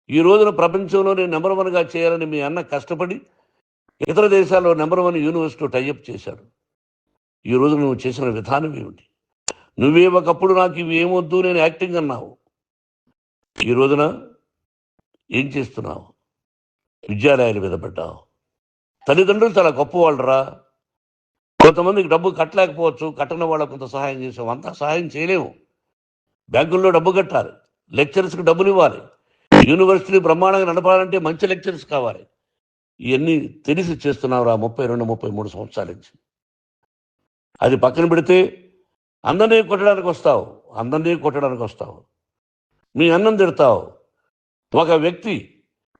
ఈ రోజున ప్రపంచంలోనే నెంబర్ వన్గా చేయాలని మీ అన్న కష్టపడి ఇతర దేశాల్లో నెంబర్ వన్ యూనివర్సిటీ టైఅప్ చేశాడు. ఈ రోజు నువ్వు చేసిన విధానం ఏమిటి? నువ్వే ఒకప్పుడు నాకు ఇవి ఏమొద్దు నేను యాక్టింగ్ అన్నావు. ఈ రోజున ఏం చేస్తున్నావు? విద్యాలయాల మీద పడ్డావు. తల్లిదండ్రులు చాలా గొప్పవాళ్ళరా. కొంతమందికి డబ్బు కట్టలేకపోవచ్చు, కట్టని వాళ్ళకు కొంత సహాయం చేసావు. అంతా సహాయం చేయలేము. బ్యాంకుల్లో డబ్బు కట్టాలి, లెక్చరర్స్కి డబ్బులు ఇవ్వాలి, యూనివర్సిటీ బ్రహ్మాండంగా నడపాలంటే మంచి లెక్చరర్స్ కావాలి. ఇవన్నీ తెలిసి చేస్తున్నావురా 32-33 సంవత్సరాల నుంచి. అది పక్కన పెడితే అందరినీ కొట్టడానికి వస్తావు. మీ అన్నం తిడతావు. ఒక వ్యక్తి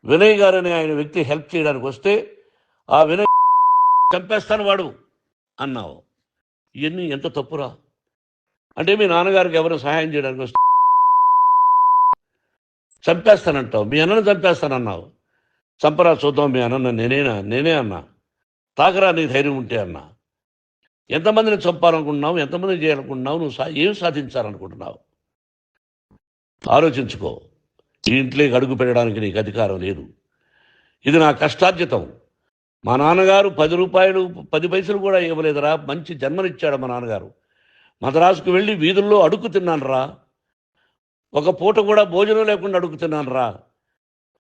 వినయ్ గారని ఆయన వ్యక్తి హెల్ప్ చేయడానికి వస్తే ఆ వినయ్ చంపేస్తాను వాడు అన్నావు. ఇవన్నీ ఎంత తప్పురా? అంటే మీ నాన్నగారికి ఎవరు సహాయం చేయడానికి వస్తే చంపేస్తానంటావు. మీ అన్నను చంపేస్తానన్నావు. చంపరా చూద్దాం మీ అన్న. నేనే అన్నా. తాకరా నీ ధైర్యం ఉంటే అన్నా. ఎంతమందిని చంపాలనుకుంటున్నావు? ఎంతమందిని చేయాలనుకుంటున్నావు? నువ్వు ఏం సాధించాలనుకుంటున్నావు? ఆలోచించుకో. ఈ ఇంట్లోకి అడుగు పెట్టడానికి నీకు అధికారం లేదు. ఇది నా కష్టార్జితం. మా నాన్నగారు 10 రూపాయలు 10 పైసలు కూడా ఇవ్వలేదురా. మంచి జన్మనిచ్చాడు మా నాన్నగారు. మద్రాసుకు వెళ్ళి వీధుల్లో అడుగు తిన్నాను రా. ఒక పూట కూడా భోజనం లేకుండా అడుగు తిన్నాను రా.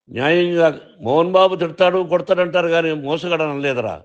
న్యాయంగా మోహన్ బాబు తిడతాడు కొడతాడంటారు కానీ మోసగడనం లేదురా.